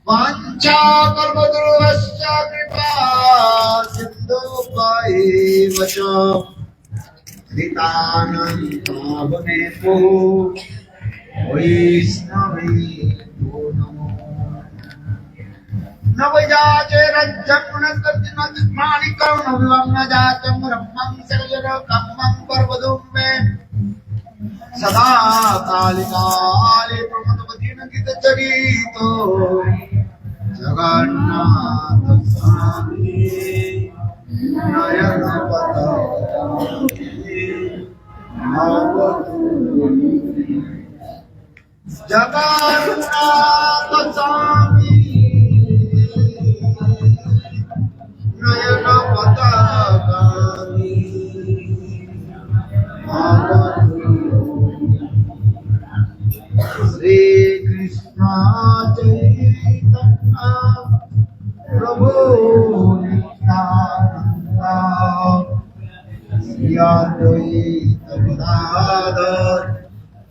वाञ्छा कल्पतरुश्च कृपा सिन्धुभ्यैव च पतितानां पावनेभ्यो वैष्णवेभ्यो नमो न वैजाचे रज्जन्मनस्कर्तिमानि करुणविवं न जातं ब्रह्मं सर्वलोकं पर्वदुम्बे सदा कालिकाले प्रमदवतीन गीतचरितो जगन्नाथ स्वामी नयनपतये जगन्नाथ स्वामी नयनपतये Shri Krishna Chaitanya Prabhu Nityananda Shri Advaita Gadadhar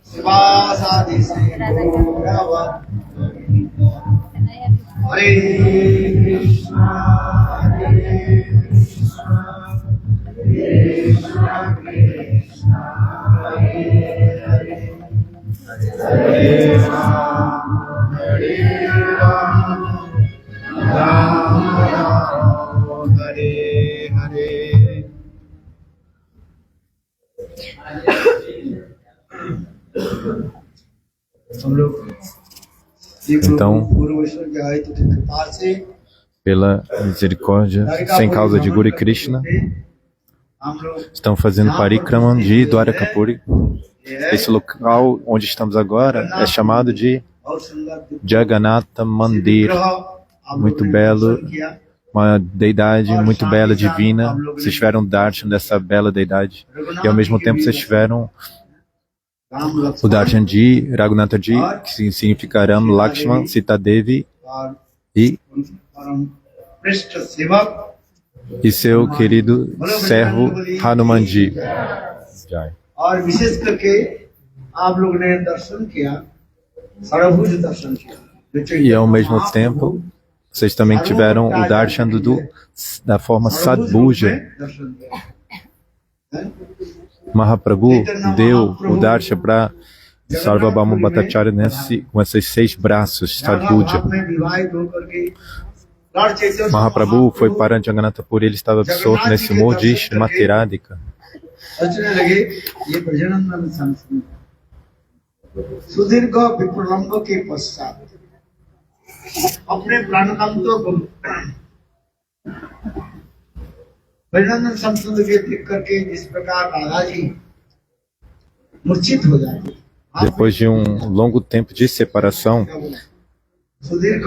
Sivasadi Sri Gauravani Hare Krishna Krishna Krishna Hare Hare Hare Rama Rama Hare Hare Então, pela misericórdia, sem causa de Guru e Krishna, estão fazendo parikrama de Dwarakapuri. Esse local onde estamos agora é chamado de Jagannatha Mandir, muito belo, uma deidade muito bela, divina. Vocês tiveram darshan dessa bela deidade e ao mesmo tempo vocês tiveram o darshan de Raghunathaji, que significa Ram, Lakshman, Sita Devi e seu querido servo Hanumanji. Jai. और विशेष करके आप लोग ने दर्शन किया sarabhuj darshan किया E ao mesmo tempo vocês também tiveram o darshan da forma Sadbhuja. Mahaprabhu deu o darshan para Sarvabhauma Bhattacharya com esses 6 braços Sadbhuja. Mahaprabhu foi para Jagannatha Puri, ele estava absorto nesse humor de Srimati Radhika. सोचने लगे ये ब्रजनंदन संस्कृत सुदीर्घ विप्रलंब के पश्चात अपने प्राणतंत्र को ब्रजनंदन संस्कृत के देख करके जिस प्रकार राधा जी मूर्छित हो जाते। Depois de longo tempo de separação, सुदीर्घ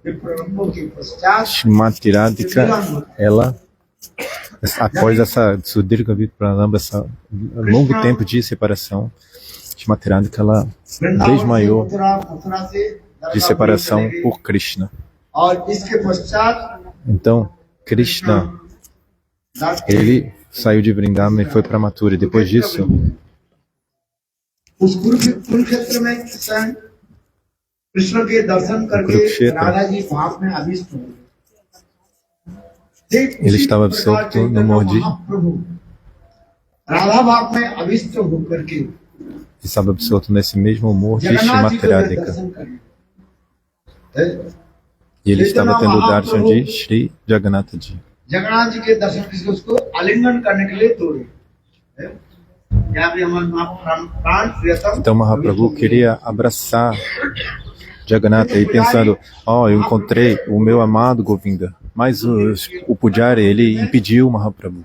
विप्रलंब के पश्चात Srimati Radhika, ela após essa Sudirga Vipralamba, esse longo tempo de separação, Srimati Radhika, ela desmaiou de separação por Krishna. Então, Krishna, ele saiu de Vrindavan e foi para Mathura. E depois disso, ele estava absorto no Mordi. Estava absorto nesse mesmo humor de Srimati Radhika. E ele estava tendo o darshan de Shri Jagannathaji. Então Mahaprabhu queria abraçar Jagannatha e pensando, eu encontrei o meu amado Govinda. Mas o Pujari, ele impediu Mahaprabhu.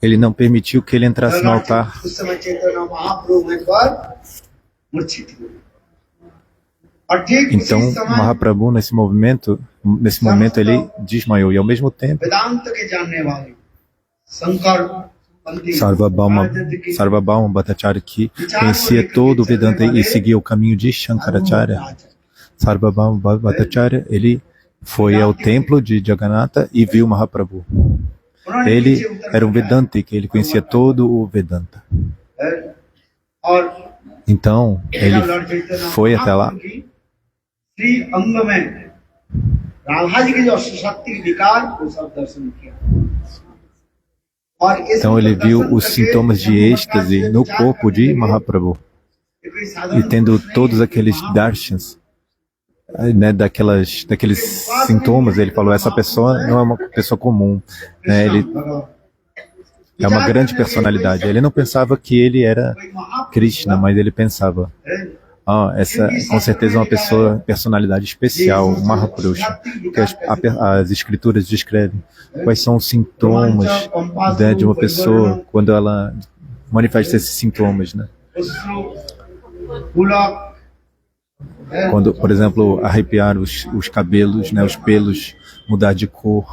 Ele não permitiu que ele entrasse no altar. Então, Mahaprabhu, nesse momento, ele desmaiou. E ao mesmo tempo, Sarvabhauma Bhattacharya, que conhecia todo o Vedanta e seguia o caminho de Shankaracharya, Sarvabhauma Bhattacharya, ele foi ao templo de Jagannatha e viu Mahaprabhu. Ele era um Vedantik, ele conhecia todo o Vedanta. Então, ele foi até lá Shri अंग में राधा जी के जो अष्टशक्ति विकार वो सब दर्शन किया। Então ele viu os sintomas de êxtase no corpo de Mahaprabhu. E tendo todos aqueles darshans, né, daqueles sintomas, ele falou, essa pessoa não é uma pessoa comum, né, ele é uma grande personalidade. Ele não pensava que ele era Krishna, mas ele pensava, essa com certeza é uma personalidade especial, um Mahaprusha, que as escrituras descrevem quais são os sintomas, né, de uma pessoa quando ela manifesta esses sintomas, né? Quando, por exemplo, arrepiar os cabelos, né, os pelos, mudar de cor.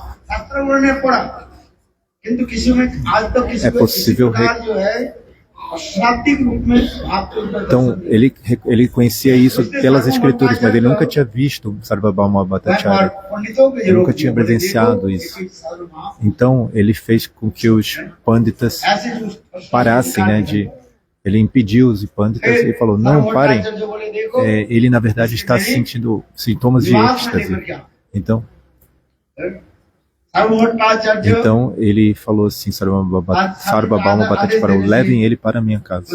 É possível. Então, ele conhecia isso pelas escrituras, mas ele nunca tinha visto Sarvabhauma Bhattacharya. Ele nunca tinha presenciado isso. Então, ele fez com que os panditas parassem, né, ele impediu os panditas e falou, não, parem. Ele, na verdade, está sentindo sintomas de êxtase. Então ele falou assim, Sarvabhauma Bhattacharya, levem ele para a minha casa.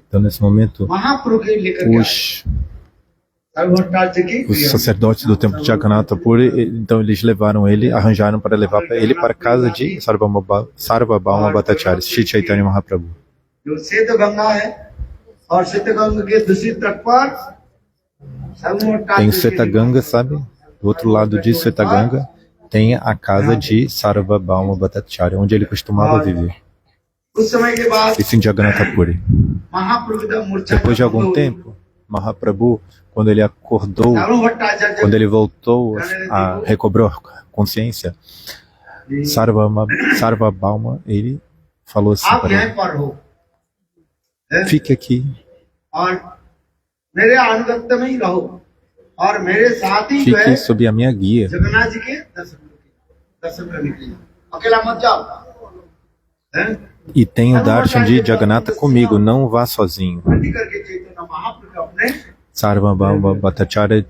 Então, nesse momento, os sacerdotes do templo de Jagannatha Puri, então eles levaram ele, arranjaram para levar ele para a casa de Sarvabhauma Bhattacharya, Shri Chaitanya Mahaprabhu. Tem o Svetaganga, sabe? Do outro lado de Svetaganga tem a casa de Sarvabhauma Bhattacharya, onde ele costumava viver. Isso em Jagannatha Puri. Depois de algum tempo, Mahaprabhu, quando ele acordou, quando ele voltou recobrou a consciência, Sarvabhauma, ele falou assim para ele, fique aqui. Fique sob a minha guia. E tenha o darshan de Jagannatha comigo, não vá sozinho. Sarvabhauma Bhattacharya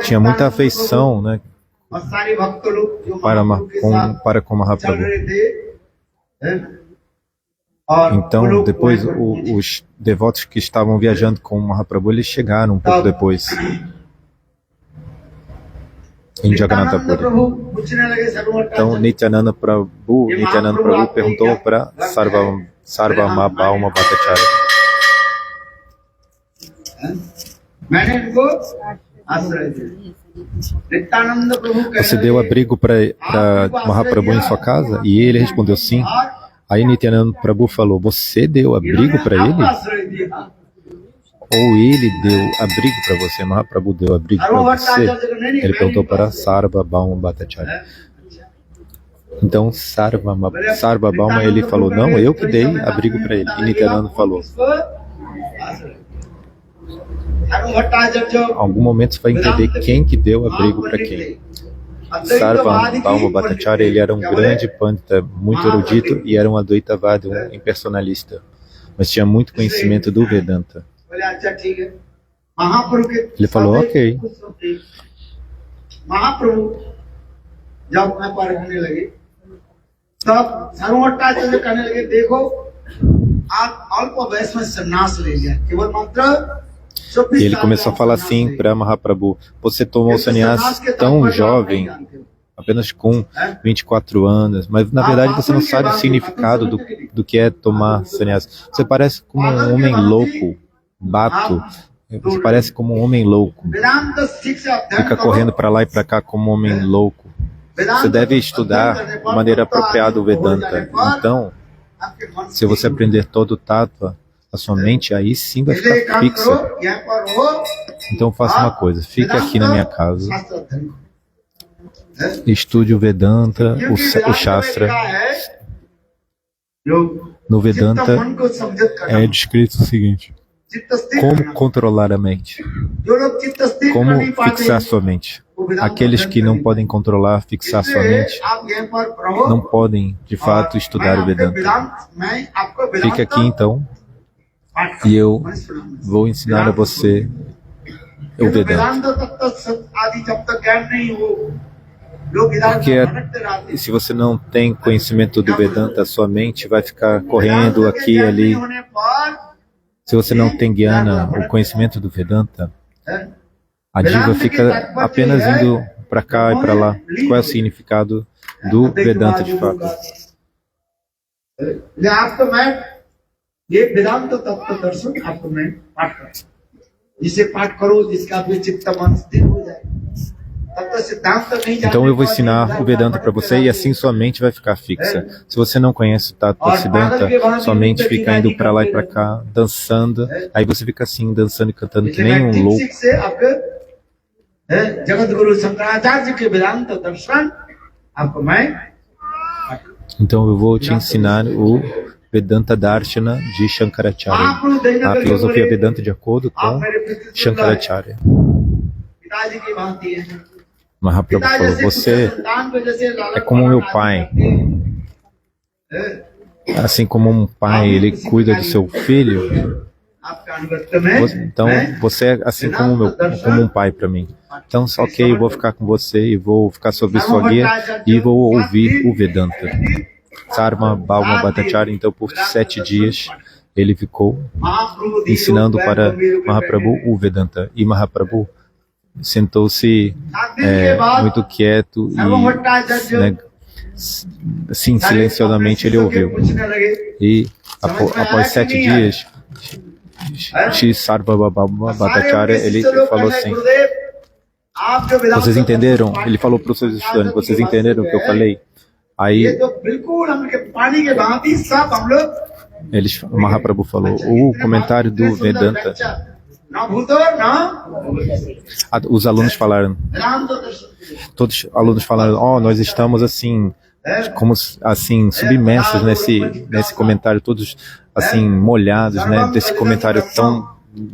tinha muita afeição, né, para com Mahaprabhu. Então, depois, os devotos que estavam viajando com Mahaprabhu, eles chegaram um pouco depois em Jagannatha Puri. Então, Nityananda Prabhu perguntou para Sarvabhauma Bhattacharya, você deu abrigo para Mahaprabhu em sua casa? E ele respondeu sim. Aí Nityananda Prabhu falou, você deu abrigo para ele? Ou ele deu abrigo para você? Mahaprabhu deu abrigo para você? Ele perguntou para Sarvabhauma Bhattacharya. Então Sarvabhauma, ele falou, não, eu que dei abrigo para ele. E Nityananda falou, em algum momento você vai entender quem que deu abrigo para quem. Sarvabhauma Bhattacharya, ele era um grande pandita, muito erudito, e era um Advaitavadi, um impersonalista, mas tinha muito conhecimento do Vedanta. Ele falou, ok. E ele começou a falar assim para Mahaprabhu, você tomou o sannyasa tão jovem, apenas com 24 anos, mas na verdade você não sabe o significado do que é tomar sannyasa. Você parece como um homem louco, bato, você parece como um homem louco, fica correndo para lá e para cá como um homem louco. Você deve estudar de maneira apropriada o Vedanta. Então, se você aprender todo o tattva, a sua mente aí sim vai ficar fixa. Então faça uma coisa, fique aqui na minha casa, estude o Vedanta, o Shastra. No Vedanta é descrito o seguinte, como controlar a mente, como fixar sua mente. Aqueles que não podem controlar, fixar sua mente, não podem de fato estudar o Vedanta. Fique aqui então, पाठ e eu मनुष्य ब्राह्मण से। vou ensinar a você o ये तो Vedanta. वेदांत तत्व सत आदि जब तक ज्ञान नहीं हो लोग इधर Porque उधर भटकते रहते हैं। se você não tem conhecimento do Vedanta, sua mente vai ficar correndo वेदांत के aqui e ज्ञान नहीं ali. होने पर Se você não tem Jnana, o conhecimento do Vedanta, है, a diva fica apenas indo para cá e para lá. Qual é o significado do Vedanta de fato? ये आपको मैं ये वेदांत तत्व दर्शन आपको मैं पाठ कर जिसे पाठ करो जिसका भी चित्त मन स्थिर हो जाए तब तो सिद्धांत नहीं जानने Então eu vou पर ensinar o Vedanta para você e assim sua mente vai ficar fixa. Se você não conhece o Tattva Siddhanta, sua mente fica indo para lá e para cá, dançando. Aí você fica assim, dançando e cantando que nem um louco. से आपके जगत गुरु शंकराचार्य के वेदांत दर्शन आपको मैं Então eu vou te ensinar o Vedanta Darshana de Shankaracharya, a filosofia Vedanta de acordo com Shankaracharya. पिताजी की भांति है Mahaprabhu falou, você é como meu pai. Assim como um pai, ele cuida do seu filho, आपका अनुगत्य में então você é assim como um pai para mim. Então, ok, eu vou ficar com você e vou ficar sob sua guia e vou ouvir o Vedanta. Sarma Bhauma Bhattacharya, então por 7 dias ele ficou ensinando para Mahaprabhu o Vedanta. E Mahaprabhu sentou-se muito quieto e, né, assim, silenciosamente ele ouviu. E após 7 dias, Shri Sarvabhauma Bhattacharya, ele falou assim, vocês entenderam? Ele falou para os seus estudantes, vocês entenderam o que eu falei? Aí Mahaprabhu falou, o comentário do Vedanta, os alunos falaram, todos os alunos falaram, nós estamos assim, como assim, submersos nesse comentário, todos assim, molhados, né, desse comentário tão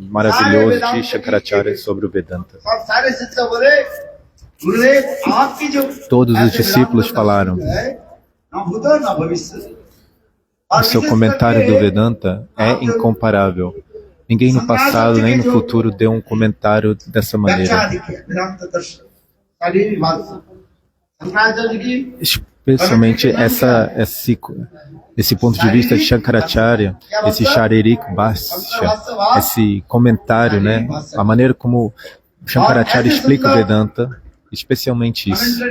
maravilhoso de Shankaracharya sobre o Vedanta. Todos os discípulos falaram, o seu comentário do Vedanta é incomparável. Ninguém no passado nem no futuro deu um comentário dessa maneira. Especialmente esse ponto de vista de Shankaracharya, esse Sharirik Bhashya, esse comentário, né? A maneira como Shankaracharya explica o Vedanta, especialmente isso.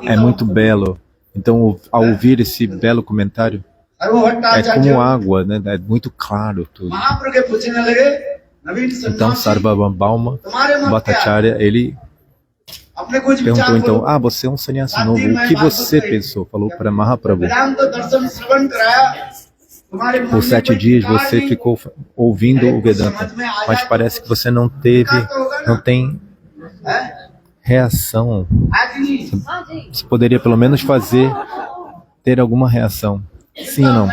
É muito belo. Então, ao ouvir esse belo comentário, é como água, né? É muito claro tudo. Então, Sarvabhauma Bhattacharya, ele perguntou então, você é um sannyasi novo, o que você pensou? Falou para Mahaprabhu. Por 7 dias você ficou ouvindo o Vedanta, mas parece que você não tem reação. Você poderia pelo menos ter alguma reação. Sim ou não?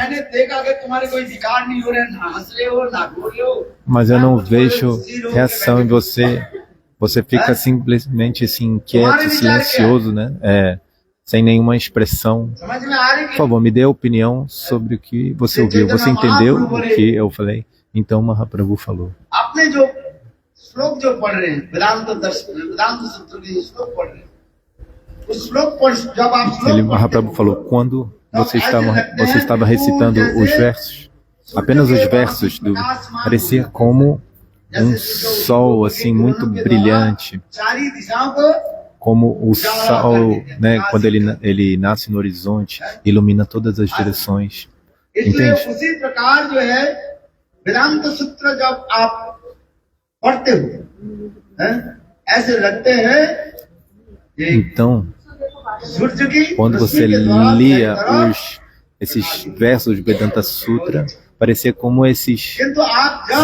Mas eu não vejo reação em você. Você fica simplesmente assim, quieto, silencioso, né? Sem nenhuma expressão. Por favor, me dê a opinião sobre o que você ouviu. Você entendeu o que eu falei? Então Mahaprabhu falou. Mahaprabhu falou, quando você estava recitando os versos, apenas os versos, parecia como um sol assim muito brilhante, como o sol, né, quando ele nasce no horizonte, ilumina todas as direções. Entende? Então, quando você lia esses versos de Vedanta Sutra, parecia como esse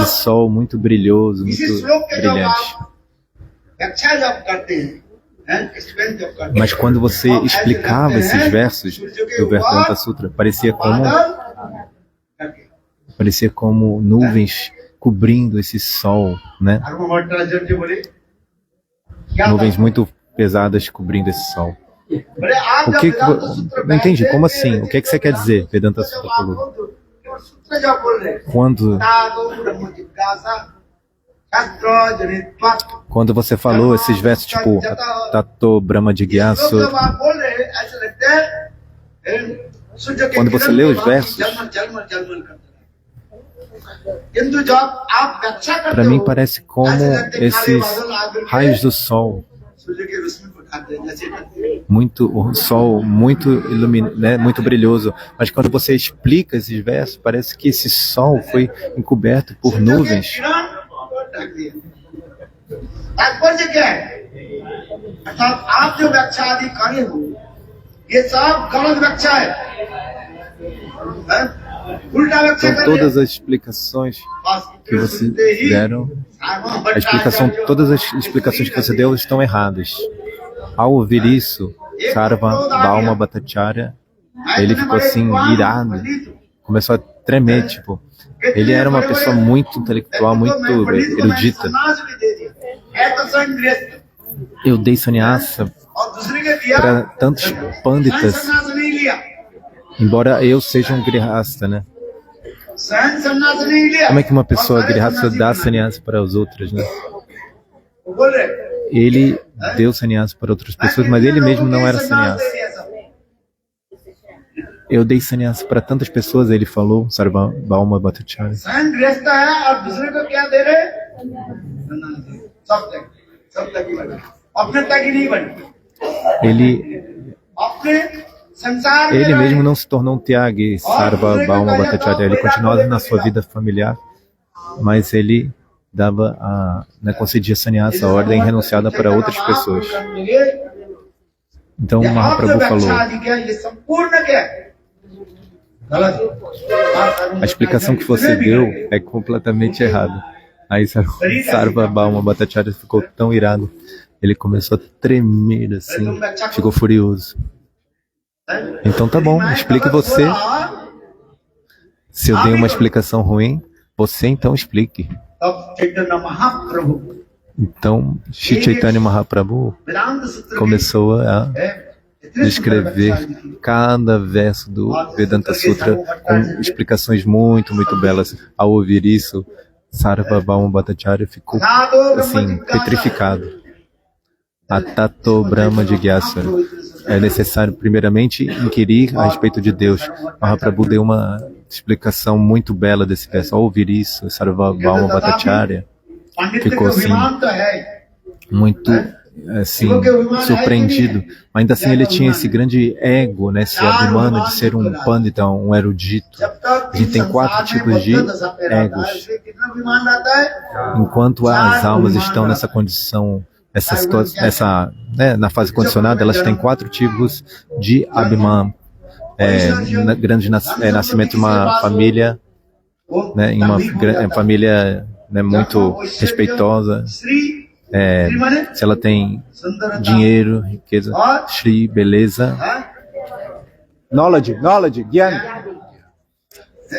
sol muito brilhoso, muito brilhante. Mas quando você explicava esses versos do Vedanta Sutra, parecia como nuvens cobrindo esse sol, né? Nuvens muito pesadas cobrindo esse sol. Não entende? Como assim? O que você quer dizer? Vedanta Sutra falou. सूत्र जो बोल रहे Quando, तादो ब्रह्म जिज्ञासा शास्त्र जनित्वात् quando você falou esses versos tipo Tato Brahma ये Jigyasu, लोग जब आप बोल रहे हैं ऐसे लगता है सूर्य के Quando você किरण lê को os आप versos, जलमल करते हैं किंतु जब आप व्याख्या करते para हो mim parece como ऐसे लगता है काले esses बादल आकर के raios do sol, सूर्य की रोशनी को ढक दें जैसे ढकते हैं। o sol muito né, muito brilhoso. Mas quando você explica esses versos, parece que esse sol foi encoberto por सूर्य के nuvens. किरण को ढक दिए। तात्पर्य क्या है? अर्थात आप जो व्याख्या आदि करे हो ये सब गलत व्याख्या है, हैं? उल्टा व्याख्या Então कर todas दिया। as explicações बस que você सुनते ही deram, todas as explicações que você deu estão erradas. Ao ouvir isso, Sarva Bauma Bhattacharya, ele ficou assim irado, começou a tremer, tipo, ele era uma pessoa muito intelectual, muito erudita. Eu dei sannyasa para tantos panditas, embora eu seja um grihasta, né? Como é que uma pessoa grihasta dá sannyasa para os outros, né? Ele deu sannyasa para outras pessoas, mas ele mesmo não era sannyasa. Eu dei sannyasa para tantas pessoas, ele falou, Sarva Bauma Bhattacharya. Ele mesmo não se tornou um Tyagi, Sarva Bauma Bhattacharya. Ele continuava na sua vida familiar, mas ele dava né, concedia sannyasa, a ordem renunciada para outras pessoas. Então o Mahaprabhu falou, a explicação que você deu é completamente errada. Aí Sarva Bauma Bhattacharya ficou tão irado, ele começou a tremer assim, ficou furioso. Então tá bom, explique você. Se eu dei uma explicação ruim, você então explique. Então Shri Chaitanya Mahaprabhu começou a descrever cada verso do Vedanta Sutra com explicações muito, muito belas. Ao ouvir isso, Sarva Bauma Bhattacharya ficou assim, petrificado. Atato Brahma Jigyasu. É necessário primeiramente inquirir a respeito de Deus. Mahaprabhu deu uma explicação muito bela desse verso. Ao ouvir isso, Sarva Bauma Bhattacharya ficou assim, muito assim, surpreendido. Ainda assim ele tinha esse grande ego, né, esse abhimana de ser um pandita, um erudito. A gente tem 4 tipos de egos. Enquanto as almas estão nessa condição, né, na fase condicionada, elas têm 4 tipos de abhimana. Grande nascimento de uma família, né, em uma família, né, muito respeitosa, se ela tem dinheiro, riqueza, Shri, beleza, knowledge, Gyan,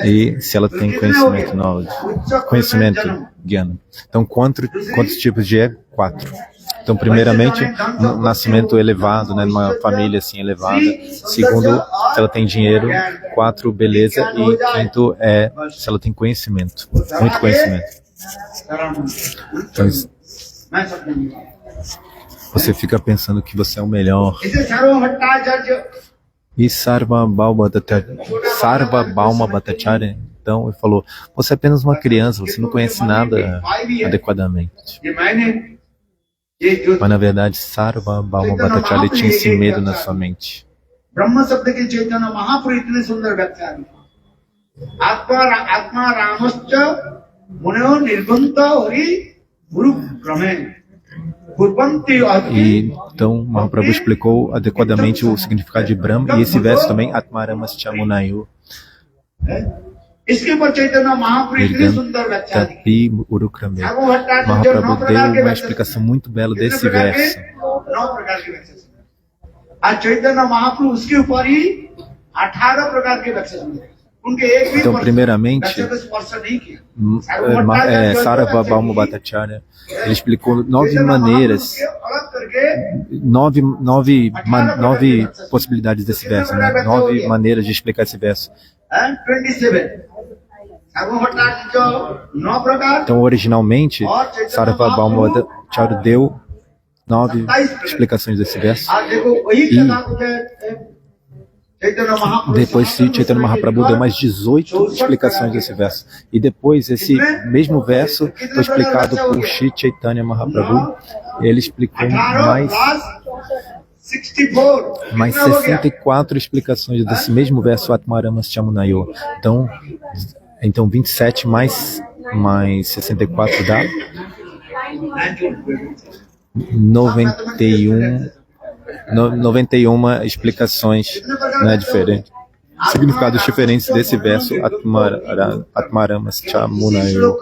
e se ela tem conhecimento, Gyan. Então quantos tipos de ego? 4. Então, primeiramente, um nascimento elevado, né, numa família assim elevada. Segundo, se ela tem dinheiro. 4, beleza. E quinto se ela tem conhecimento, muito conhecimento. Então, você fica pensando que você é o melhor. E Sarva Bauma Bhattacharya, então, ele falou, você é apenas uma criança, você não conhece nada adequadamente. Mas na verdade, Sarva Bauma Bhattacharya tinha esse medo na sua mente. Brahma Sabda ke Chaitanya Mahaprabhu itne sundar vyakya Atma Ramascha Muneo Nirbanta Hari Guru Brahme. E então Mahaprabhu explicou adequadamente o significado de Brahma, e esse verso também, Atmaramascha Munayo. Tapi Urukrame. Mahaprabhu deu uma explicação muito bela desse verso. Então, primeiramente, Sarva Bauma Bhattacharya, ele explicou 9 maneiras, 9 possibilidades desse verso, né? 9 maneiras de explicar esse verso. Thakur भट्टाचार्य जो 9 प्रकार Então, originalmente, Sarvabhauma Bhattacharya deu 9 explicações desse verso. आज देखो वही कथा को चैतन्य Mahaprabhu Depois, Chaitanya Mahaprabhu deu mais 18 explicações desse verso. E depois, esse mesmo verso foi explicado por Shri Chaitanya Mahaprabhu. Ele explicou mais 64 explicações desse mesmo verso Atmarama Chamunayo. Então 27 mais 64 dá 91 explicações, né, diferentes. Significados diferentes desse verso Atmarama Chamunayo.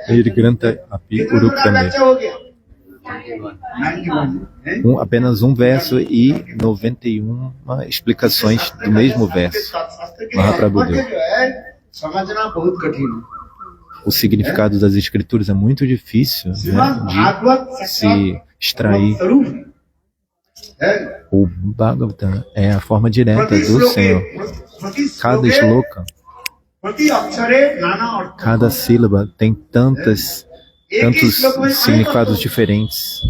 Irgranta Api Urukrame. Apenas um verso e 91 explicações do mesmo verso. Mahaprabhu deu. O significado das escrituras é muito difícil, né, de se extrair. O Bhagavatam é a forma direta do Senhor. Cada shloka, cada sílaba tem tantos significados diferentes.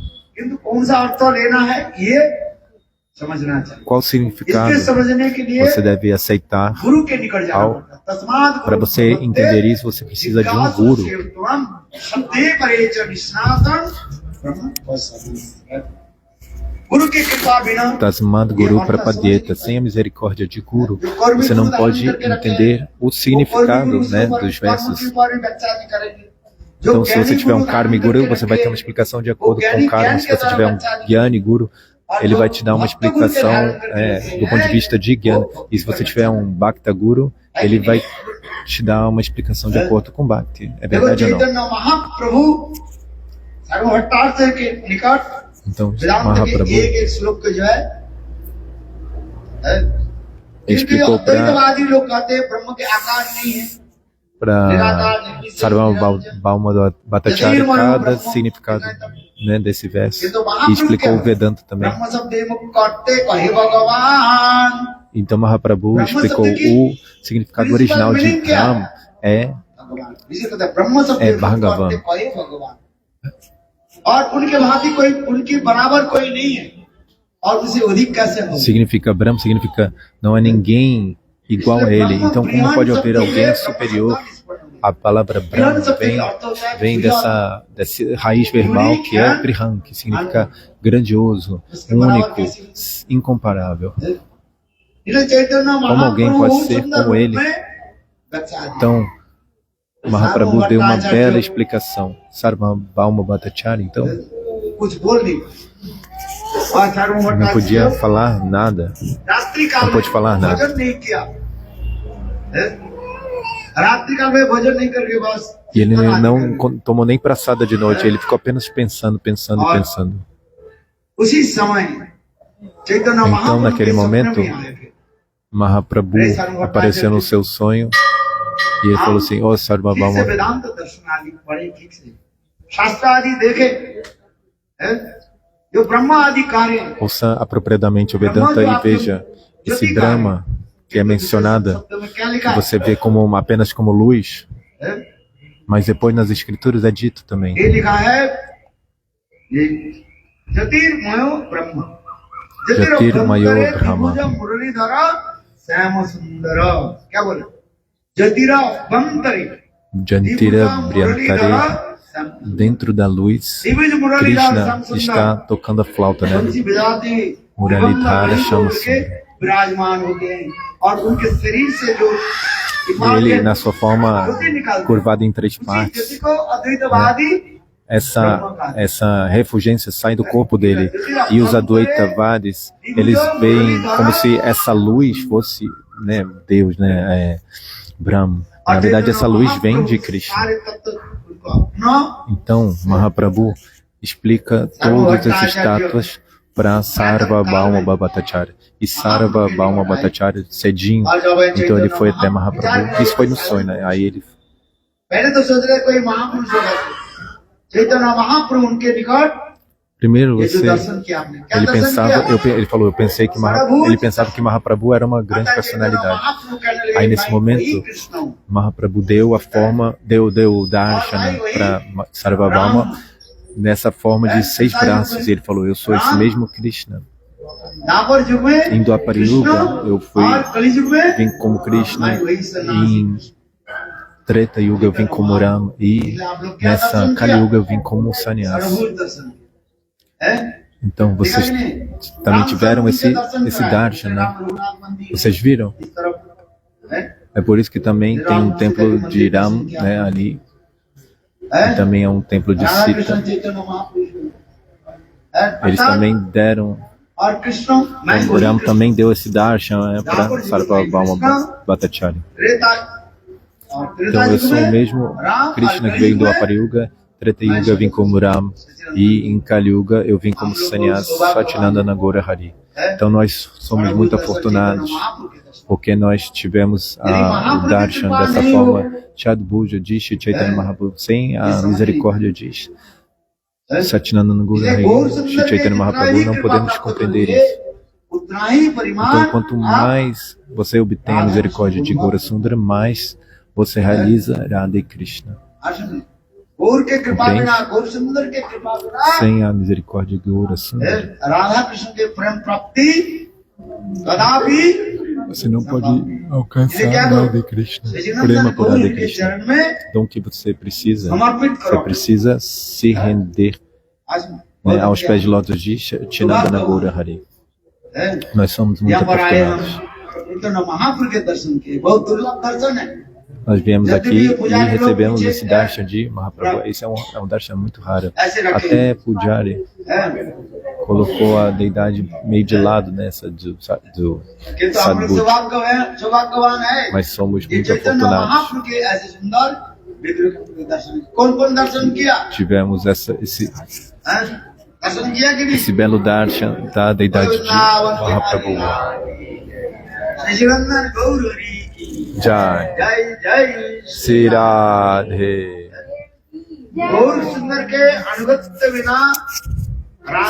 Qual significado você deve aceitar? Para você entender isso, você precisa de um guru. Tasmad Guru Prapadyeta. Sem a misericórdia de Guru, você não pode entender o significado, né, dos versos. Então, se você tiver um Karmi Guru, você vai ter uma explicação de acordo com o Karma. Se você tiver um Gyani Guru, ele vai te dar uma explicação do ponto de vista de Gyana. E se você tiver um Bhakta Guru, ele vai te dar uma explicação de acordo com Bhakti. É verdade ou não? Então, Mahaprabhu explicou para Sarvabhauma Bhattacharya cada significado, né, desse verso, e explicou o Vedanta também. Então Mahaprabhu explicou o significado original de Brahma é Bhagavan. Significa Brahma, significa não há ninguém igual a ele. Então, como pode haver alguém superior? A palavra Brahma vem dessa raiz verbal que é Brihan, que significa grandioso, único, incomparável. Como alguém pode ser como ele? Então, Mahaprabhu deu uma bela explicação. Sarvabhauma Bhattacharya, então, não podia falar nada. Não pôde falar nada. E ele não tomou nem praçada de noite, ele ficou apenas pensando. Então, naquele momento, Mahaprabhu apareceu no seu sonho e ele falou assim: "Oh Sarvabhauma, ouça apropriadamente o Vedanta e veja esse Brahma que é mencionada, que você vê apenas como luz, mas depois nas escrituras é dito também. Jyotirmayo Brahma. Jantira Bhyantare. Dentro da luz, Krishna está tocando a flauta, né? Muralidhara chama-se. Ele, na sua forma curvada em 3 partes, né? Essa refulgência sai do corpo dele. E os Advaitavadis, eles veem como se essa luz fosse, né, Deus, né, Brahma. Na verdade, essa luz vem de Krishna. Então, Mahaprabhu explica todas as estátuas para Sarvabhauma Bhattacharya. E Sarvabhauma Bhattacharya, cedinho, então ele foi até Mahaprabhu. Isso foi no sonho, né? Aí ele... Primeiro ये जो você, दर्शन किया आपने क्या ele दर्शन pensava, किया ele falou, eu pensei que ele pensava que Mahaprabhu era uma grande personalidade. Aí nesse momento, Mahaprabhu deu a forma, deu o Darshana para Sarvabhauma nessa forma de 6 braços. E ele falou, eu sou esse mesmo Krishna. Em Dwapara Yuga, eu vim como Krishna, em Treta Yuga eu vim como Ram, e nessa Kali Yuga eu vim como Sannyasi. Então vocês também tiveram esse Darshana, vocês viram? É por isso que também tem um templo de Ram, né, ali, e também é um templo de Sita. Eles também deram, o Ram também deu esse Darshana para Sarvabhauma Bhattacharya. Então eu sou o mesmo Krishna que veio do Dwapara Yuga, Treta Yuga eu vim como Ram, e em Kali Yuga eu vim como Sannyasi Satinandana Gaura Hari. Então nós somos muito afortunados, porque nós tivemos o Darshan dessa forma, Chadbhuja de Shri Chaitanya Mahaprabhu, sem a misericórdia de Satinandana Gaura Hari, Shri Chaitanya Mahaprabhu, não podemos compreender isso. Então quanto mais você obtém a misericórdia de Gaura Sundara, mais você realiza Radha e Krishna. Compreende? Sem a misericórdia de Gaura Sundara, você não pode alcançar Radha e Krishna, prema por Radha e Krishna. Então o que você precisa se render, né, aos pés de lótus de Satinandana Gaura Hari. Nós somos muito afortunados. Nós viemos aqui e recebemos esse darshan de Mahaprabhu. Esse é um darshan muito raro. Até Pujari colocou a deidade meio de lado nessa do Sadbhuti. Mas somos muito afortunados. Tivemos esse belo darshan da deidade de Mahaprabhu. Jai Shri Radhe.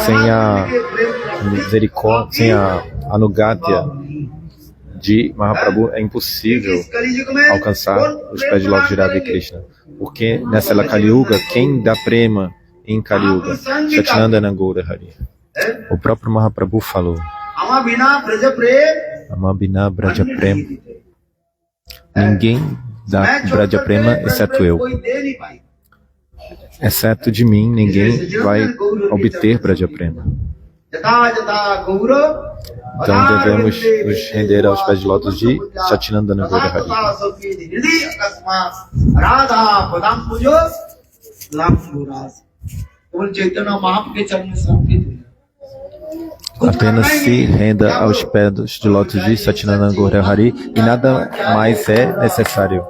Sem a misericórdia, sem a anugatya de Mahaprabhu, é impossível alcançar os pés de lótus de Radha e Krishna. Porque nessa Kali Yuga, quem dá prema em Kali Yuga? Satinandana Gaura Hari. O próprio Mahaprabhu falou: Amabhina Braja Prema. Ninguém dá Braja Prema exceto eu. Exceto de mim, ninguém vai obter Braja Prema. Então devemos nos render aos pés de lótus de Satinandana Gaura Hari. Apenas se renda aos pés de lótus de Satinandana Gaura Hari e nada mais é necessário.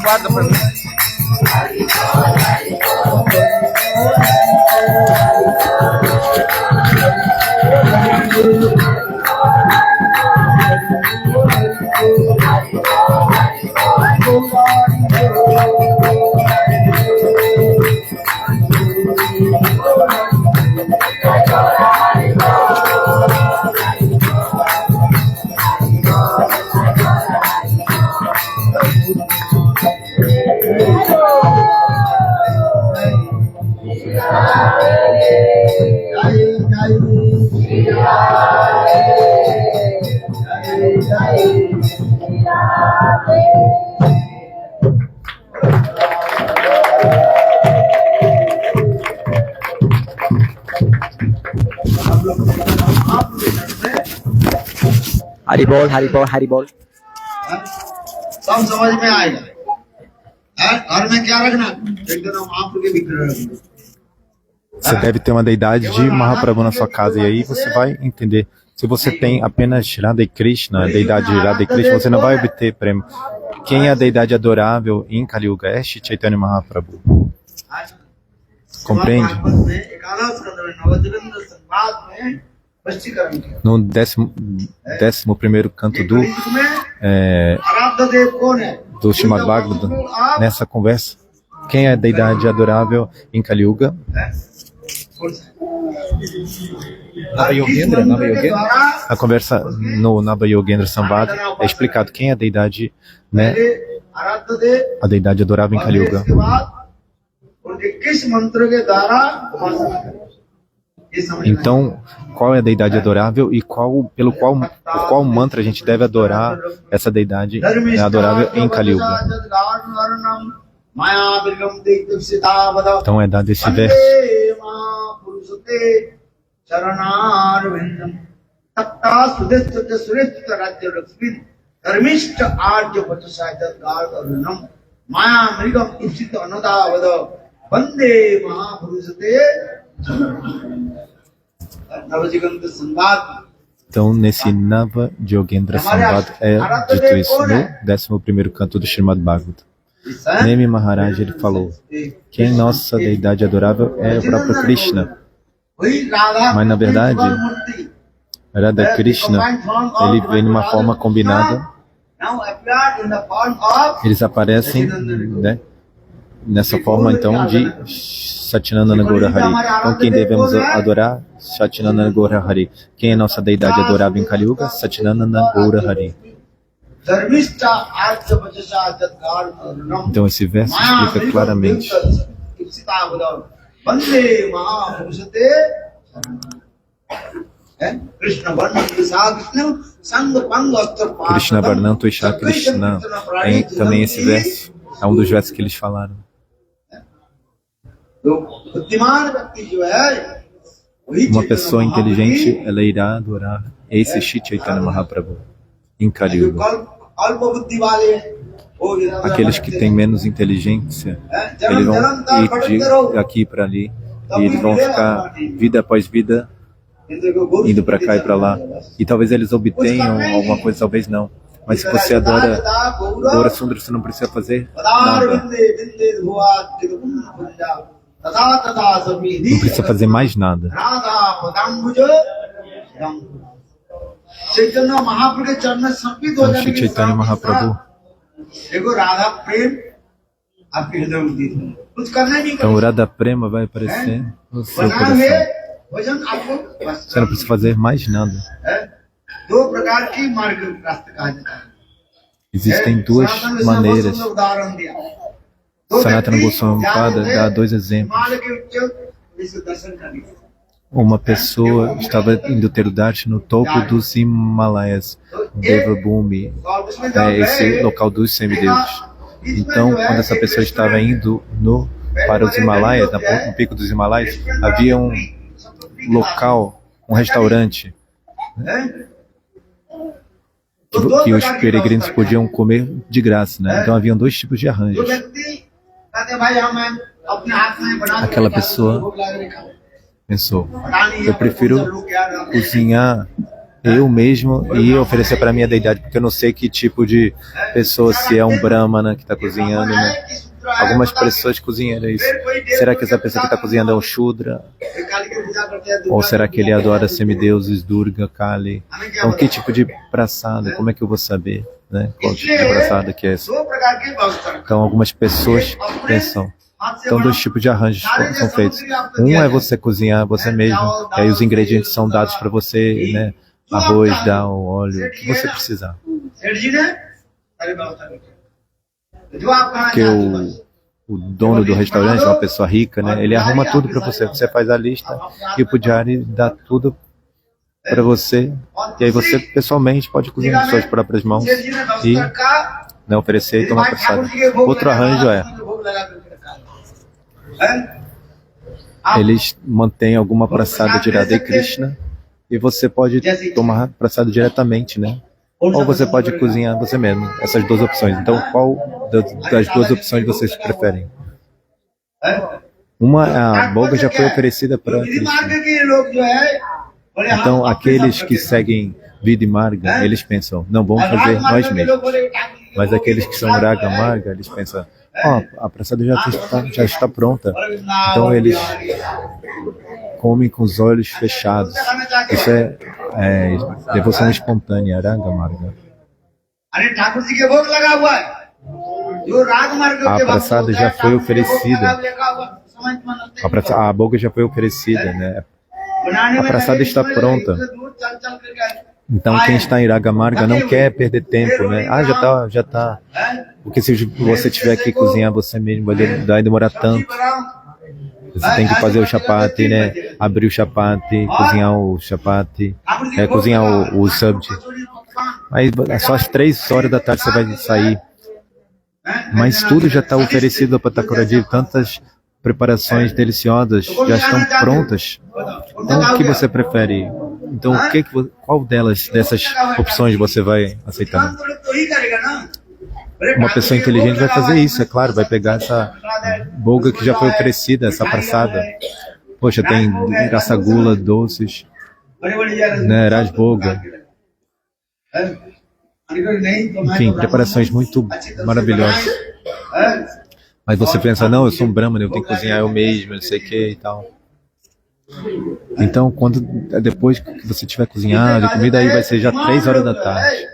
Guarda pra mim. Hari बोल हरि बोल हरि बोल। सब समझ में आएगा। घर में क्या रखना, एक दिन हम आप के विग्रह रखेंगे। Você deve ter uma deidade de Mahaprabhu na sua casa, e aí você vai entender. Se você tem apenas Radha e Krishna, a deidade de Radha e Krishna, você não vai obter prêmio. Quem é a deidade adorável em Kali Yuga é Shri Chaitanya Mahaprabhu. Compreende? No 11º canto do Srimad Bhagavatam, nessa conversa, quem é a deidade adorável em Kali Yuga? A conversa no Nava Yogendra Samvad é explicado quem é a deidade, né? A deidade adorável em Kali Yuga. Então, qual é a deidade adorável e por qual mantra a gente deve adorar essa deidade adorável em Kali Yuga? Então é dado esse verso. Então, nesse Nava Yogendra Samvad é dito isso no 11º canto do Srimad Bhagavatam. Nemi Maharaj ele falou: quem nossa deidade adorável é o próprio Krishna. Mas na verdade, Radha Krishna, ele vem numa forma combinada. Eles aparecem, né, nessa forma então de Satyanandana Gaura Hari. Então quem devemos adorar? Satyanandana Gaura Hari. Quem é nossa deidade adorável em Kali Yuga? Satyanandana Gaura Hari. Então esse verso explica claramente. Krishna Varnanto Isha Krishna. Tem também esse verso. É um dos versos que eles falaram. Uma pessoa inteligente, ela irá adorar esse Shri Chaitanya Mahaprabhu em Kali Yuga. Aqueles que têm menos inteligência, eles vão ir de aqui para ali, e eles vão ficar vida após vida indo para cá e para lá, e talvez eles obtenham alguma coisa, talvez não. Mas se você adora Gaura Sundara, você não precisa fazer nada. तथा तथा समीधि Não precisa fazer mais nada. Radha पदाम्बुज रंग चैतन्य महाप्रभु के चरण में समर्पित हो Então, जाने Shri के Chaitanya साथ Mahaprabhu. देखो राधा प्रेम आपके हृदय में उदित हो कुछ करना नहीं Então, o Radha Prema vai aparecer no seu बना coração. हुए भजन आपको बस Você não precisa fazer mais nada. है। दो प्रकार की मार्ग रास्ते कहा जाता है Existem duas सनातन maneiras. गोस्वामी ने उदाहरण दिया दो Sanatana व्यक्ति Goswami जा Pada रहे dá थे dois exemplos. हिमालय के उच्च विश्व दर्शन करने Uma pessoa estava indo ter o darshan no topo dos Himalaias, Devabhumi, और उसमें जब esse गए, local dos semideuses. Então, quando essa pessoa estava indo para os Himalaias, no pico dos Himalaias, havia um local, um restaurante, हैं? que os peregrinos podiam comer de graça, né? Então haviam dois tipos de जो arranjos. व्यक्ति कहते हैं, भाई हम अपने हाथ में बना के Aquela खाते हैं, pessoa भोग लगा के खाते हैं। Pensou, पता नहीं eu है, prefiro लोग क्या रहते हैं। cozinhar eu mesmo e oferecer para minha deidade, porque eu não sei que tipo de pessoa, se é um brahmana que está cozinhando, né? Algumas pessoas cozinham isso. Será que essa pessoa que está cozinhando é um Shudra? काली की पूजा करते हैं, Ou será que ele adora semideuses, Durga, Kali? Então, que tipo de praçada? Como é que eu vou saber, né? Qual tipo de praçada que é essa? दो प्रकार की व्यवस्था रखा। Então, algumas pessoas pensam. Então, dois tipos de arranjos são feitos. Um é você cozinhar você mesmo, e aí os ingredientes são dados para você, né? Arroz, dal, óleo, o que você precisar. सेठ जी ने सारी व्यवस्था रखी। जो आप खाना Porque चाहते हो, बस। o dono do restaurante, uma pessoa rica, né? Ele arruma tudo para você. Você faz a lista e o Pujari dá tudo para você. E aí você pessoalmente pode cozinhar com suas próprias mãos सेठ जी ने e, व्यवस्था रखा, né, oferecer e tomar भाई pressado. ठाकुर जी के भोग Outro लगा, arranjo é, भोग लगा करके रखा है। हैं? आप eles mantêm alguma praçada de Radha e Krishna e você pode tomar praçado diretamente, né? Ou você pode cozinhar você mesmo. Essas duas opções. Então, qual das duas opções vocês preferem? हैं? Uma, a boga já foi oferecida para विधि Krishna. मार्ग के लोग जो है, बोले हम Então, अपने aqueles सब que करते हैं। seguem vida e marga, eles pensam, não, vamos और fazer राग मार्ग nós के mesmos. लोग बोले, ठाकुर जी के Mas भोग aqueles की que são प्रसाद raga जो है, marga, eles pensam, ó, a praçada já está pronta. बोले, ना, Então, eles Bihari. comem com os olhos fechados. Isso é devoção espontânea, raga marga. अरे ठाकुर जी के भोग लगा हुआ है, जो राग मार्ग A के भक्त praçada होते já हैं, foi ठाकुर जी के भोग oferecida. लगा हुआ, समझ में नहीं आता। A boga já foi oferecida, né? बनाने A में praçada लगे, está इसमें pronta. इतने दूर चल चल करके आए। Então, quem está em raga marga não quer perder tempo, né? Ah, já tá. हैं? Porque se você tiver que cozinhar você mesmo, vai demorar सब्जी tanto. बनाओ, Você tem que fazer o chapati, né? Abrir o chapati, cozinhar o chapati, Thakur जी के भोग cozinhar लगा, o sabji. कचौड़ी, पकवान, Aí só às 3 horas da tarde você vai sair. हैं? Mas tudo já está oferecido para Thakuradi, tantas preparações deliciosas já estão prontas. Então o que você prefere? Então qual dessas opções você vai aceitar? तो ही करेगा ना। Uma pessoa inteligente vai fazer isso, é claro, vai pegar essa boga que já foi oferecida, essa praçada. Poxa, tem rassagula, doces, né, rasboga. Enfim, preparações muito maravilhosas. Mas você pensa, não, eu sou um brahmana, eu tenho que cozinhar eu mesmo, não sei o que e tal. Então, depois que você tiver cozinhado e comida, aí vai ser já 3 horas da tarde.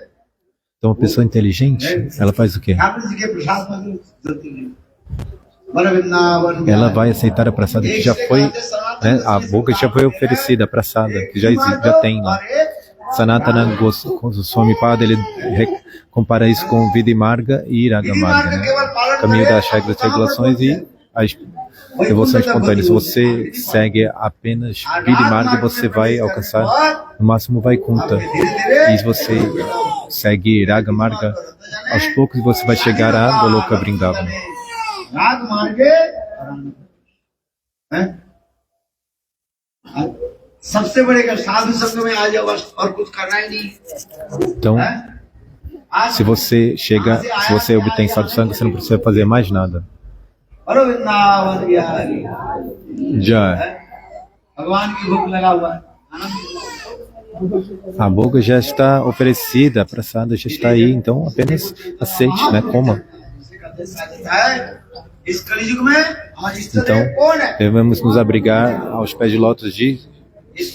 Então, uma pessoa inteligente, ela faz o quê? Ela vai aceitar a praçada que já foi, né, a boca já foi oferecida, a praçada, que já tem lá. Sanatana Goswami Pada, ele compara isso com vida e marga e raga marga, né? Caminho das regras e regulações e as devoções espontâneas. Se você segue apenas vida e marga, você vai alcançar no máximo Vaikuntha. E se você segue raga marga, aos poucos você vai chegar a Goloka Vrindavana. राग मार्गे हैं? सबसे बड़े का साधु संग में आ जाओ, बस और कुछ करना ही नहीं। Então, se você obtém sadhu sangha, você não precisa fazer mais nada. और वृंदावन बिहारी Já भगवान की भूख लगा हुआ है, a boga já está oferecida, a praçada já está aí, então apenas aceite, né? Coma. है इस कलयुग में हमारे इष्ट Então, देव कौन है? devemos nos abrigar aos pés de lótus de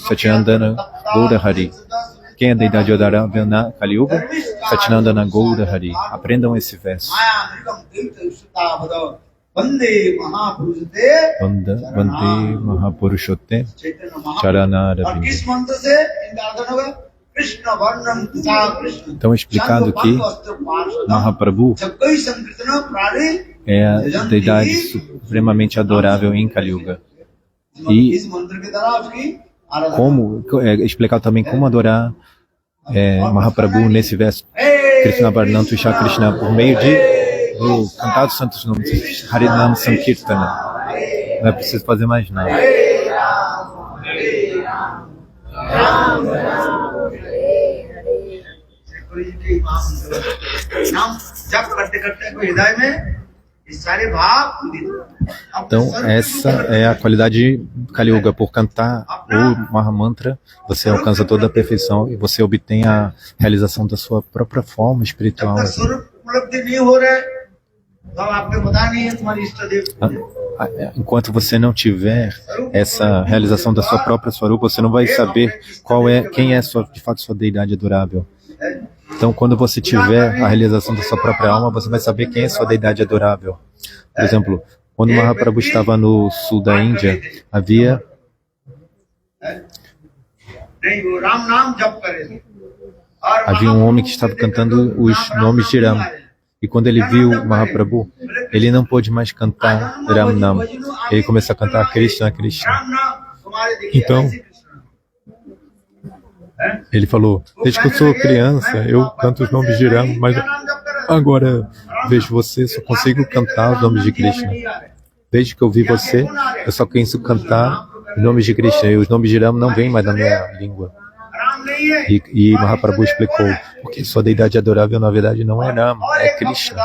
Satyanandana Gaura Hari. Quem é a deidade adorável na Kali Yuga? Satyanandana Gaura Hari. Aprendam esse verso. माया मृगम तीर्थ युष्टावद वंदे महापुरुष देव Vande Mahapurushotte चैतन्य महापुरुष। और Charanaravinda. किस मंत्र से इनका अर्थ होगा? कृष्ण वर्णम तथा Krishna Então, explicado que Mahaprabhu जगई संकीर्तन प्राणी é a deidade supremamente adorável em Kali Yuga. इस मंत्र के द्वारा उसकी आराधना। Como é explicado também como adorar Mahaprabhu nesse verso. Krishna Varnam Tuisha Krishna por meio do cantar dos santos nomes, Harinam Sankirtana. Não é preciso fazer mais nada. नाम जप करते करते कोई हृदय में ये सारे भाव उदित होते हैं। Então, essa é a qualidade Kali Yuga. Por cantar o Mahamantra, você alcança toda a perfeição e você obtém a realização da sua própria forma espiritual. जब तक स्वरूप उपलब्धि नहीं हो रहा है तो आपको पता नहीं है तुम्हारी इष्ट देव। Enquanto você não tiver essa realização da sua própria Swarupa, você não vai saber quem é de fato sua deidade adorável. Então, quando você tiver a realização da sua própria alma, você vai saber quem é sua deidade adorável. Por exemplo, quando Mahaprabhu estava no sul da Índia, havia नहीं वो राम नाम जप करे और um homem que estava cantando os nomes de Ram. E quando ele viu Mahaprabhu, ele não pôde mais cantar Ram Nam. Ele começou a cantar Krishna, Krishna. Ram नाम तुम्हारे देखिए Então, ऐसे Krishna. ele falou, desde que eu sou criança, eu canto os nomes de Ram, mas agora vejo você, só consigo cantar os nomes de Krishna. Desde que eu vi você, eu só consigo cantar os nomes de Krishna, e os nomes de Ram não vêm mais da minha língua. Ram नहीं है E Mahaprabhu explicou, porque sua deidade adorável na verdade não é Ram, é Krishna.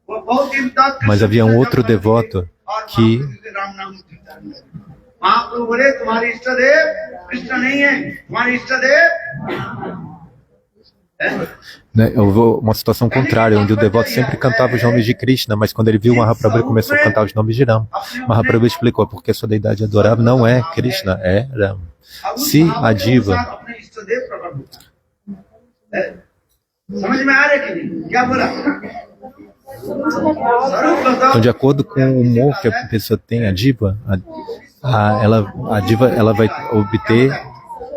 वो बहुत दिन तक Mas havia um outro devoto que Ram नाम कीर्तन करे। महाप्रभु बोले तुम्हारी इष्ट देव कृष्ण नहीं है तुम्हारी इष्ट देव né, uma situação contrária, onde o devoto sempre cantava os nomes de Krishna, mas quando ele viu Mahaprabhu, ele começou a cantar os nomes de Ram. Mahaprabhu explicou, porque sua deidade adorável não é Krishna, é Ram. Se a diva, अपने इष्ट देव प्रकट होता है। समझ में आ रहा है कि नहीं? क्या बोला? स्वरूप बताओ। então, de acordo com o humor que a pessoa tem, a diva, a diva ela vai obter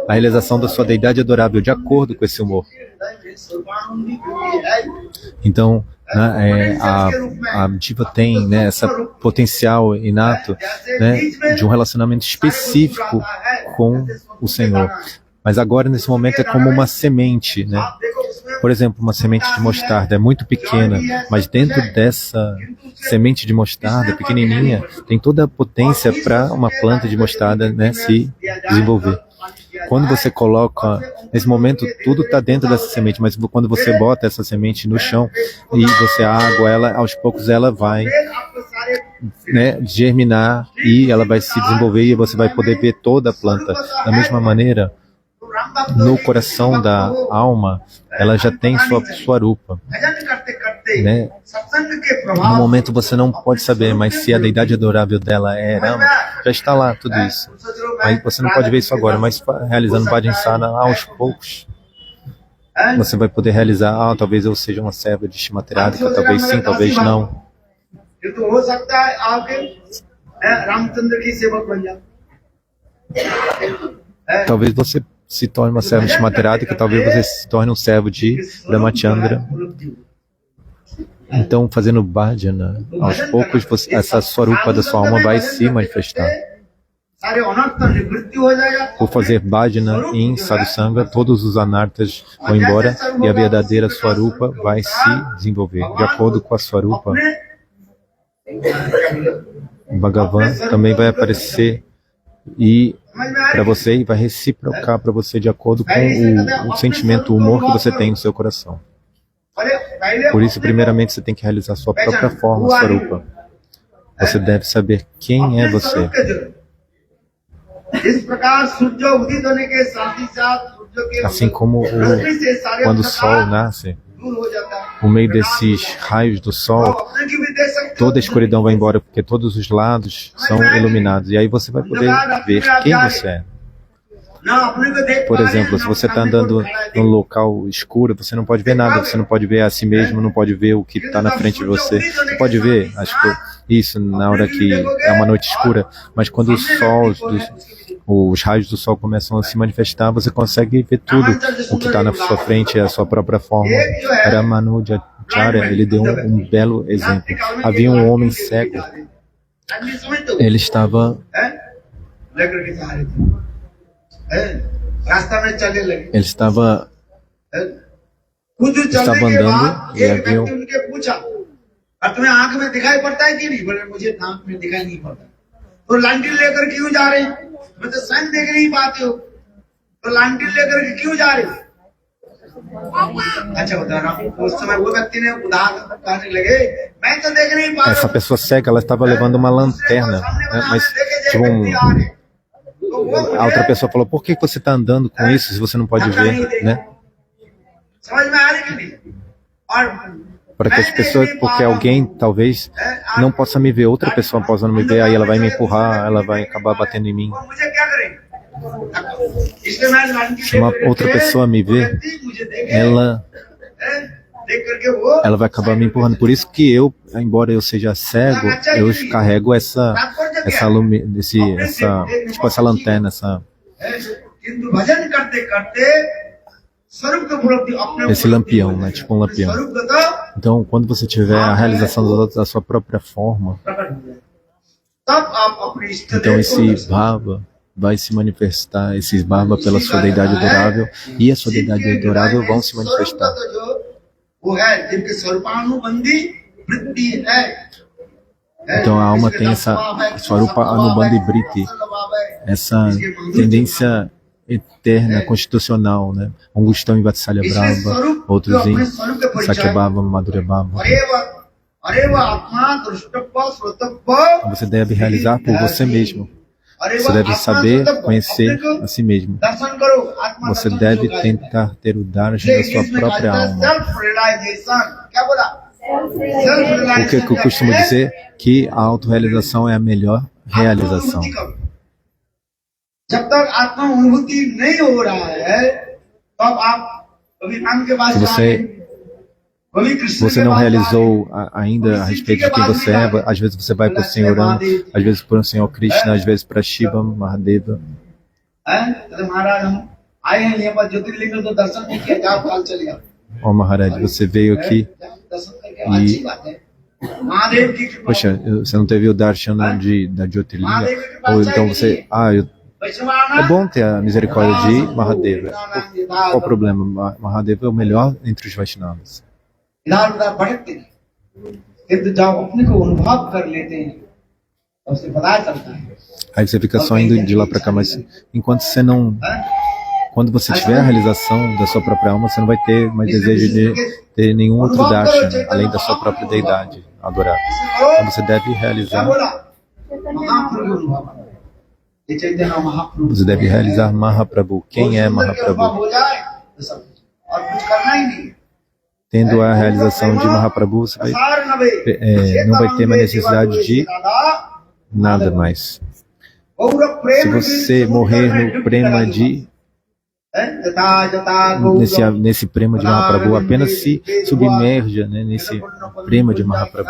a realização da sua deidade adorável de acordo com esse humor. Então, né, a diva tem, né, esse potencial inato, né, de um relacionamento específico com o Senhor. Mas agora, nesse momento, é como uma semente, né? Por exemplo, uma semente de mostarda é muito pequena, mas dentro dessa semente de mostarda pequenininha, tem toda a potência para uma planta de mostarda, né, se desenvolver. Quando você coloca, nesse momento, tudo está dentro dessa semente, mas quando você bota essa semente no chão e você água ela, aos poucos ela vai, né, germinar e ela vai se desenvolver e você vai poder ver toda a planta. Da mesma maneira, no coração da alma, ela já tem sua Swarupa, né? No momento você não pode saber, mas se a deidade adorável dela é Rama, já está lá tudo isso. Mas você não pode ver isso agora, mas realizando Bhajansana aos poucos, você vai poder realizar, talvez eu seja uma serva de Shimateradika, talvez sim, talvez não. Talvez você se torne uma serva de Shimateradika, talvez você se torne um servo de Ramachandra. Então, fazendo bhajana, aos poucos essa Swarupa da sua alma vai se manifestar. Por fazer bhajana em sadhusanga, todos os anartas vão embora e a verdadeira Swarupa vai se desenvolver. De acordo com a Swarupa, Bhagavan também vai aparecer e para você e vai reciprocar para você de acordo com o sentimento, o humor que você tem no seu coração. Por isso, primeiramente, você tem que realizar a sua própria forma, Swarupa. Você deve saber quem é você. Assim como quando o sol nasce, por meio desses raios do sol, toda a escuridão vai embora, porque todos os lados são iluminados. E aí você vai poder ver quem você é. Por exemplo, se você está andando num local escuro, você não pode ver nada, você não pode ver a si mesmo, não pode ver o que está na frente de você. Você pode ver isso na hora que é uma noite escura, mas quando os raios do sol começam a se manifestar, você consegue ver tudo o que está na sua frente, é a sua própria forma. Ramanujacharya, ele deu um belo exemplo. Havia um homem cego, ele estava andando e havia तुम्हें आंख में दिखाई पड़ता है कि नहीं? बोले मुझे आंख में दिखाई नहीं पड़ता। तो लैंटिल लेकर क्यों जा रहे? मैं तो सन देख नहीं पाते हो, तो लैंटिल लेकर के क्यों जा रहे? अच्छा बता रहा हूँ, उस समय वो व्यक्ति ने उदाहरण कहने लगे, मैं तो देख नहीं पा रहा। Essa pessoa cega, ela estava levando uma lanterna, né? Mas tipo a outra pessoa falou: por que você está andando com isso se você não pode ver, né? Para que as pessoas, porque alguém talvez não possa me ver, outra pessoa possa não me ver, aí ela vai me empurrar, ela vai acabar batendo em mim. Se uma outra pessoa me ver, ela vai acabar me empurrando. Por isso que eu, embora eu seja cego, eu carrego essa lanterna, esse lampião, né? Tipo um lampião. Então, quando você tiver a realização da sua própria forma, então esse Bhava vai se manifestar, esses Bhava pela sua deidade adorável, e a sua deidade adorável vão se manifestar. Então a alma tem essa Swarupa Anubandhi Vritti, essa tendência eterna, constitucional, né? Alguns estão em Vatsalya Brahma, outros em Sakyabhava, Madhurya Bhava. Você deve realizar por você mesmo. Você deve saber conhecer a si mesmo. Você deve tentar ter o darshan da sua própria alma. O que eu costumo dizer? Que a autorrealização é a melhor realização. Se você não realizou ainda a respeito de quem você é, às vezes você vai para o Senhor Ram, às vezes para o Senhor Krishna, às vezes para Shiva, Mahadeva. Ó Maharaj, você veio aqui e... Poxa, você não teve o darshan da Jyotirlinga? Ou então você... é bom ter a misericórdia de Mahadeva. Qual o problema? Mahadeva é o melhor entre os Vaishnavas. Aí você fica só indo de lá para cá, mas enquanto você não... Quando você tiver a realização da sua própria alma, você não vai ter mais desejo de ter nenhum outro darshan, além da sua própria deidade adorável. Então você deve realizar... Você deve realizar Mahaprabhu. Quem é Mahaprabhu? Tendo a realização de Mahaprabhu, você não vai ter mais necessidade de nada mais. Se você morrer no prema nesse prema de Mahaprabhu, apenas se submerja, né, nesse prema de Mahaprabhu.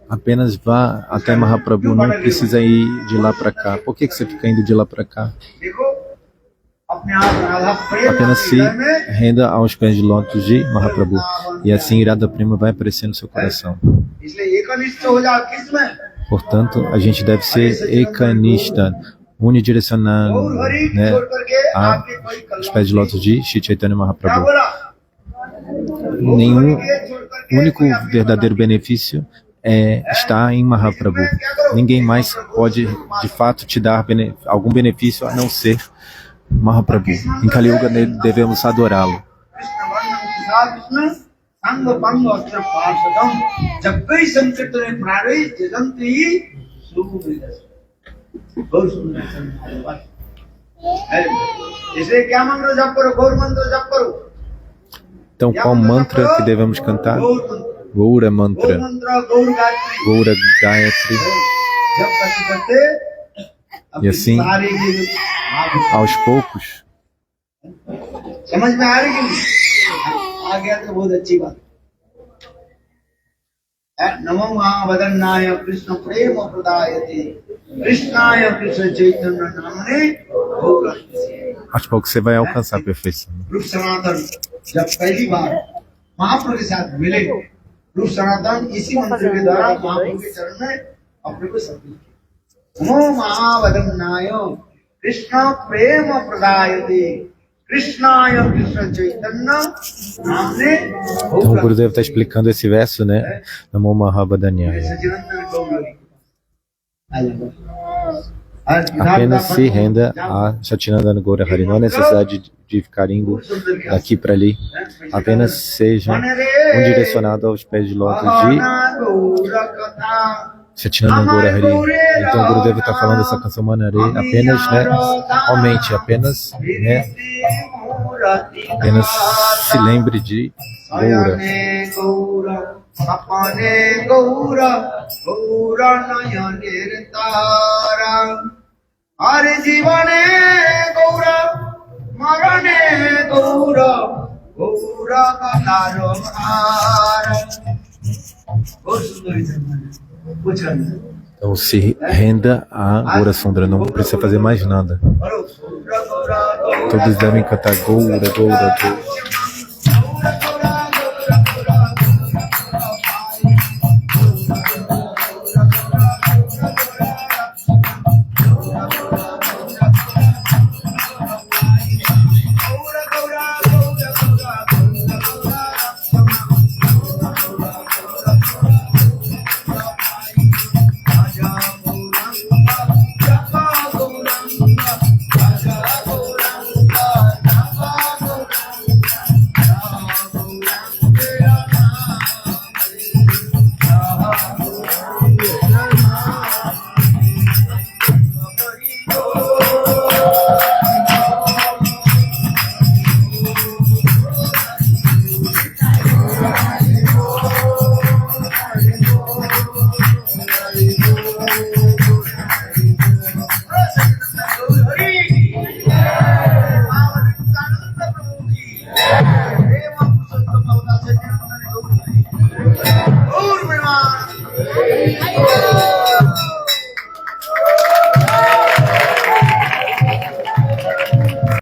Apenas vá até Mahaprabhu, não precisa ir de lá para cá. Por que você fica indo de lá para cá? Apenas se renda aos pés de lótus de Mahaprabhu, e assim Radha Prema vai aparecer no seu coração. Portanto, a gente deve ser ekanista, unidirecionado, né, aos pés de lótus de Shri Chaitanya Mahaprabhu. Nenhum único verdadeiro benefício está em Mahaprabhu. Ninguém mais pode, de fato, te dar algum benefício a não ser Mahaprabhu. Em Kali Yuga devemos adorá-lo. है। इसलिए क्या मंत्र जप करो, गौर मंत्र जप करो। Então, qual mantra que devemos cantar? गौर मंत्र, Goura गौर Mantra, मंत्र, गौर गायत्री। Goura Gayatri. जब करते करते E assim, सारे के aos poucos, समझ में आ रही कि नहीं? आ गया तो बहुत अच्छी बात है। नमो महावदन्नाय कृष्ण प्रेम प्रदायते कृष्णाय कृष्ण चैतन्य नामने aos poucos você vai alcançar a perfeição. रूप सनातन जब पहली बार महाप्रभु के साथ मिले, रूप सनातन इसी मंत्र के द्वारा महाप्रभु के चरण में अपने को समर्पित किया। नमो महावदन्नाय कृष्ण प्रेम प्रदायते कृष्णाय कृष्ण चैतन्य नामने Então, o Gurudev está explicando esse verso, né? Namo Mahabodhanyaya. Sachchidanand Gauri. Apenas se renda a Satyanandana Gaura Hari. Não há necessidade de ficar indo daqui para ali. Apenas seja direcionado aos pés de lótus de Satyanandana Gaura Hari. Então o Gurudev está falando essa canção Manare. Apenas, né? Aumente, apenas, né? Apenas se lembre de Gaura. Sapane Gaura, Gaura Nayanir Tara, Hare Jivane Gaura, Marane Gaura, Gaura Kataro Hara. Então se renda a Gaura Sundara, não precisa fazer mais nada. Todos devem cantar Gaura, Gaura, Gaura. Guru